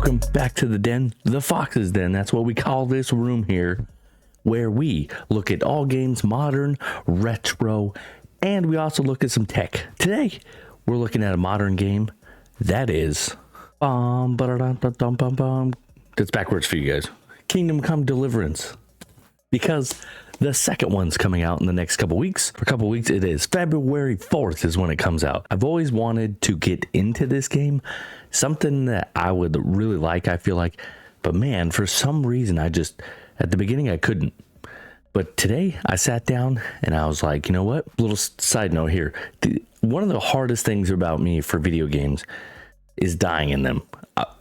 welcome back to the den, the Fox's Den. That's what we call this room here, where we look at all games, modern, retro, and we also look at some tech. Today, we're looking at a modern game that is that's backwards for you guys. Kingdom Come Deliverance, because the second one's coming out in the next couple weeks. For a couple weeks, it is February 4th is when it comes out. I've always wanted to get into this game, something that I would really like, I feel like, but man, for some reason, at the beginning, I couldn't. But today, I sat down and I was like, you know what? Little side note here. One of the hardest things about me for video games is dying in them.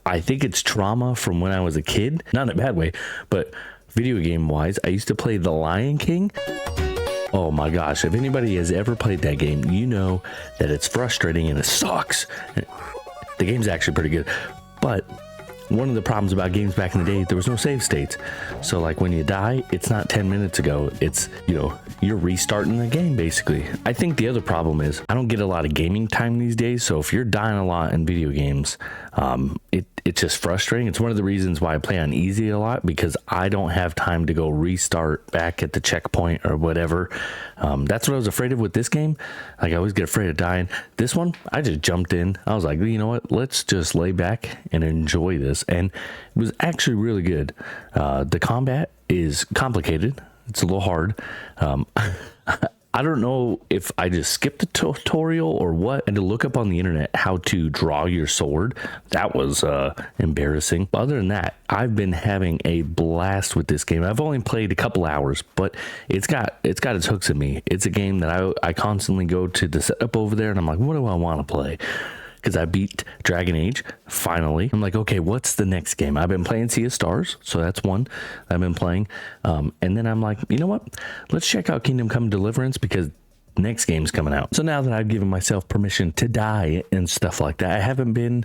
I think it's trauma from when I was a kid, not in a bad way, but video game wise, I used to play The Lion King. Oh my gosh, if anybody has ever played that game, you know that it's frustrating and it sucks. The game's actually pretty good, but one of the problems about games back in the day, there was no save states. So like when you die, it's not 10 minutes ago. It's, you're restarting the game basically. I think the other problem is I don't get a lot of gaming time these days. So if you're dying a lot in video games, it's just frustrating. It's one of the reasons why I play on easy a lot, because I don't have time to go restart back at the checkpoint or whatever. That's what I was afraid of with this game. Like I always get afraid of dying. This one, I just jumped in. I was like, you know what? Let's just lay back and enjoy this. And it was actually really good. The combat is complicated. It's a little hard. I don't know if I just skipped the tutorial or what, and to look up on the internet how to draw your sword. That was embarrassing. Other than that, I've been having a blast with this game. I've only played a couple hours, but it's got its hooks in me. It's a game that I constantly go to the setup over there, and I'm like, what do I want to play? Because I beat Dragon Age, finally. I'm like, okay, what's the next game? I've been playing Sea of Stars, so that's one I've been playing. And then I'm like, you know what? Let's check out Kingdom Come Deliverance, because the next game's coming out. So now that I've given myself permission to die and stuff like that, I haven't been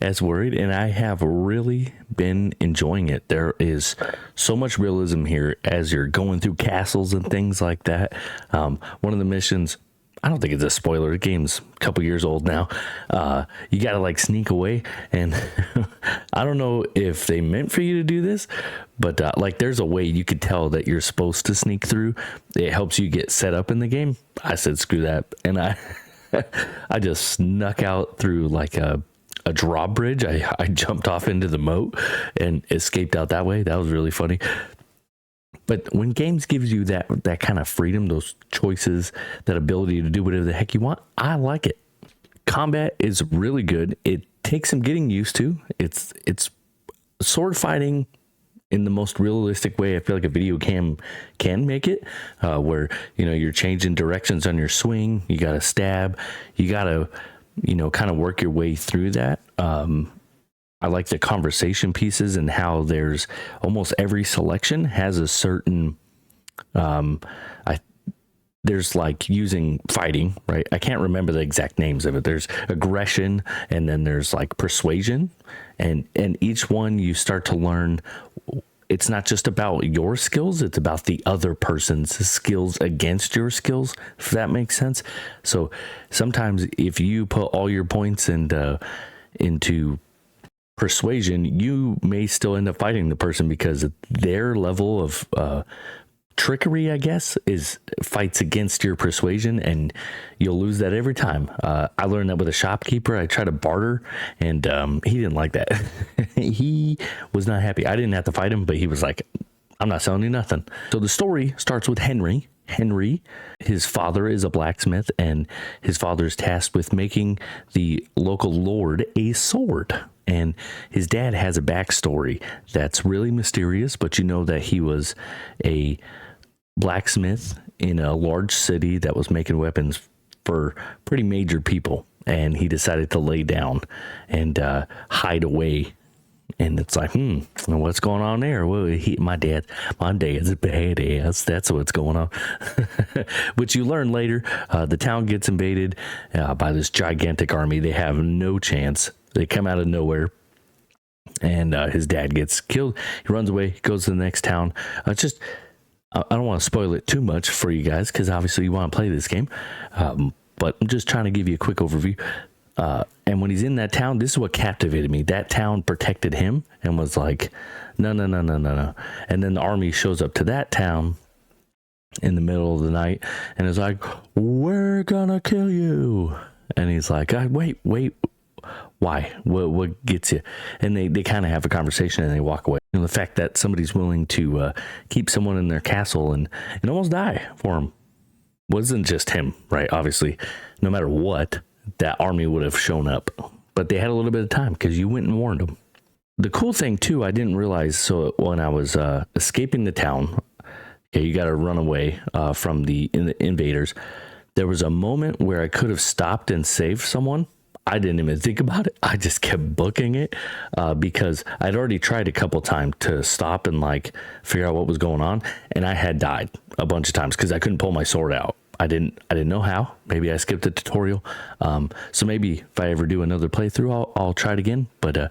as worried, and I have really been enjoying it. There is so much realism here as you're going through castles and things like that. One of the missions, I don't think it's a spoiler. The game's a couple years old now. You got to like sneak away. And I don't know if they meant for you to do this, but like there's a way you could tell that you're supposed to sneak through. It helps you get set up in the game. I said, screw that. And I just snuck out through like a drawbridge. I jumped off into the moat and escaped out that way. That was really funny. But when games gives you that kind of freedom, those choices, that ability to do whatever the heck you want, I like it. Combat is really good. It takes some getting used to. It's sword fighting in the most realistic way I feel like a video game can make it, where you're changing directions on your swing. You got to stab. You got to kind of work your way through that. I like the conversation pieces and how there's almost every selection has a certain, there's like using fighting, right? I can't remember the exact names of it. There's aggression, and then there's like persuasion, and each one you start to learn. It's not just about your skills, it's about the other person's skills against your skills, if that makes sense. So sometimes if you put all your points into persuasion, you may still end up fighting the person because their level of trickery, I guess, fights against your persuasion, and you'll lose that every time. I learned that with a shopkeeper. I tried to barter, and he didn't like that. He was not happy. I didn't have to fight him, but he was like, I'm not selling you nothing. So the story starts with Henry. His father is a blacksmith, and his father is tasked with making the local lord a sword. And his dad has a backstory that's really mysterious, but you know that he was a blacksmith in a large city that was making weapons for pretty major people. And he decided to lay down and hide away. And it's like, what's going on there? Well, my dad's a badass. That's what's going on. Which you learn later. The town gets invaded by this gigantic army. They have no chance. They come out of nowhere, and his dad gets killed. He runs away, goes to the next town. I don't want to spoil it too much for you guys, because obviously you want to play this game. But I'm just trying to give you a quick overview. And when he's in that town, this is what captivated me. That town protected him and was like, no, no, no, no, no, no. And then the army shows up to that town in the middle of the night and is like, we're gonna kill you. And he's like, wait, why? What gets you? And they kind of have a conversation and they walk away. And the fact that somebody's willing to keep someone in their castle and almost die for him wasn't just him, right? Obviously, no matter what, that army would have shown up. But they had a little bit of time because you went and warned them. The cool thing, too, I didn't realize, so when I was escaping the town, okay, you got to run away from the invaders. There was a moment where I could have stopped and saved someone. I didn't even think about it. I just kept booking it because I'd already tried a couple times to stop and like figure out what was going on, and I had died a bunch of times because I couldn't pull my sword out. I didn't know how. Maybe I skipped the tutorial. So maybe if I ever do another playthrough, I'll try it again. But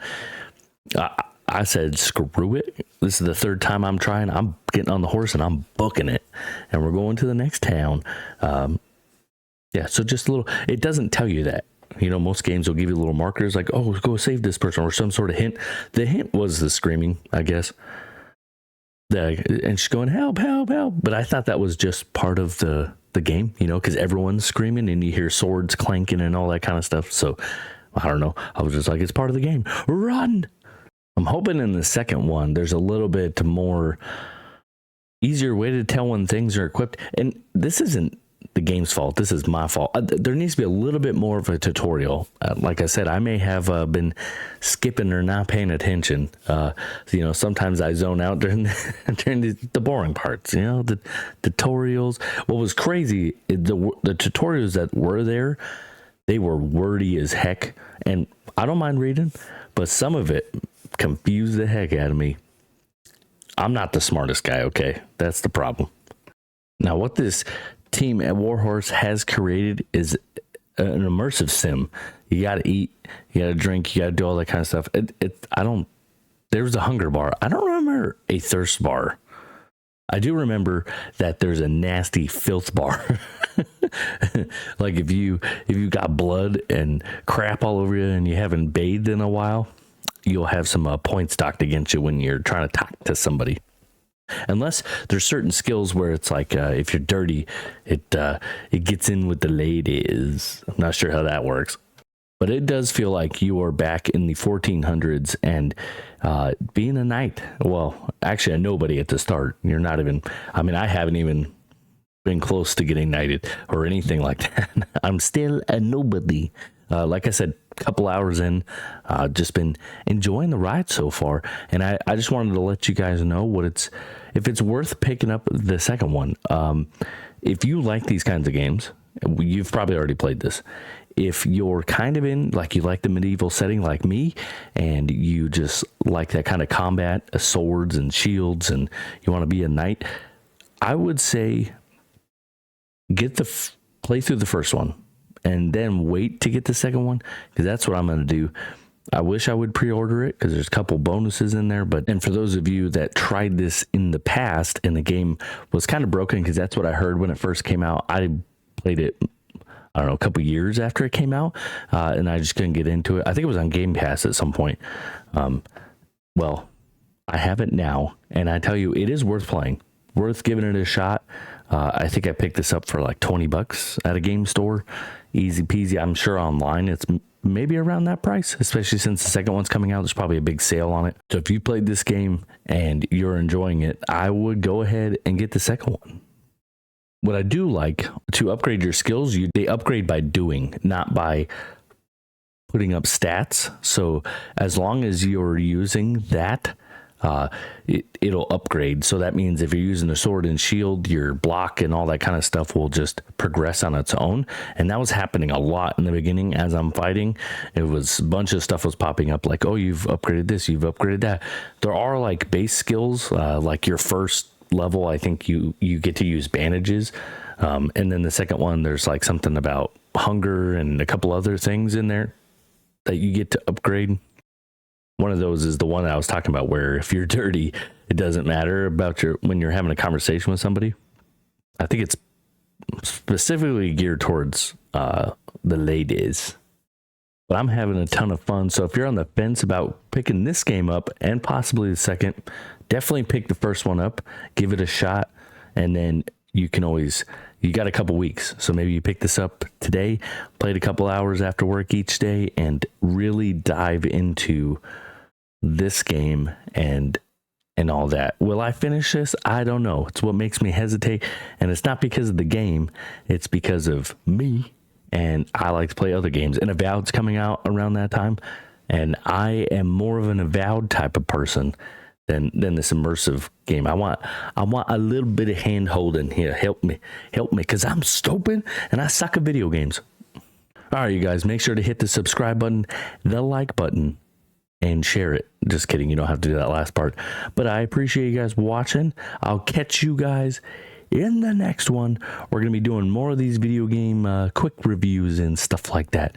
I said, screw it. This is the third time I'm trying. I'm getting on the horse and I'm booking it, and we're going to the next town. Yeah, so just a little, it doesn't tell you that. You know, most games will give you little markers like, oh, go save this person or some sort of hint. The hint was the screaming, I guess. And she's going, help, help, help. But I thought that was just part of the game, you know, because everyone's screaming and you hear swords clanking and all that kind of stuff. So I don't know. I was just like, it's part of the game. Run. I'm hoping in the second one, there's a little bit more easier way to tell when things are equipped. And this isn't the game's fault. This is my fault. There needs to be a little bit more of a tutorial. Like I said, I may have been skipping or not paying attention. You know, sometimes I zone out during the boring parts. You know, the tutorials. What was crazy, the tutorials that were there, they were wordy as heck, and I don't mind reading, but some of it confused the heck out of me. I'm not the smartest guy. Okay, that's the problem. Now, what this team at Warhorse has created is an immersive sim. You got to eat, you got to drink, you got to do all that kind of stuff. There's a hunger bar. I don't remember a thirst bar. I do remember that there's a nasty filth bar. Like if you got blood and crap all over you and you haven't bathed in a while, you'll have some points docked against you when you're trying to talk to somebody. Unless there's certain skills where it's like if you're dirty, it gets in with the ladies. I'm not sure how that works, but it does feel like you are back in the 1400s and being a knight. Well, actually, a nobody at the start. You're not even. I mean, I haven't even been close to getting knighted or anything like that. I'm still a nobody. Like I said, a couple hours in, just been enjoying the ride so far. And I just wanted to let you guys know if it's worth picking up the second one. If you like these kinds of games, you've probably already played this. If you're kind of in, like you like the medieval setting like me, and you just like that kind of combat, swords and shields, and you want to be a knight, I would say play through the first one. And then wait to get the second one, because that's what I'm going to do. I wish I would pre-order it because there's a couple bonuses in there. And for those of you that tried this in the past and the game was kind of broken, because that's what I heard when it first came out. I played it, I don't know, a couple years after it came out, and I just couldn't get into it. I think it was on Game Pass at some point. Well, I have it now, and I tell you, it is worth playing, worth giving it a shot. I think I picked this up for like $20 at a game store. Easy peasy. I'm sure online it's maybe around that price, especially since the second one's coming out. There's probably a big sale on it. So if you played this game and you're enjoying it, I would go ahead and get the second one. What I do like to upgrade your skills, they upgrade by doing, not by putting up stats. So as long as you're using that, it'll upgrade. So that means if you're using a sword and shield, your block and all that kind of stuff will just progress on its own. And that was happening a lot in the beginning as I'm fighting. It was a bunch of stuff was popping up like, oh, you've upgraded this, you've upgraded that. There are like base skills, like your first level, I think you get to use bandages. And then the second one, there's like something about hunger and a couple other things in there that you get to upgrade. One of those is the one I was talking about where if you're dirty, it doesn't matter about when you're having a conversation with somebody. I think it's specifically geared towards the ladies. but I'm having a ton of fun. So if you're on the fence about picking this game up and possibly the second, definitely pick the first one up, give it a shot, and then you can always, you got a couple weeks. So maybe you pick this up today, play it a couple hours after work each day, and really dive into this game and all that. Will I finish this? I don't know. It's what makes me hesitate, and it's not because of the game. It's because of me, and I like to play other games. And Avowed's coming out around that time, and I am more of an Avowed type of person than this immersive game. I want a little bit of hand holding here. Help me, because I'm stupid and I suck at video games. All right, you guys, make sure to hit the subscribe button, the like button, and share it. Just kidding, you don't have to do that last part. But I appreciate you guys watching. I'll catch you guys in the next one. We're going to be doing more of these video game quick reviews and stuff like that.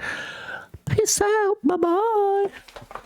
Peace out. Bye-bye.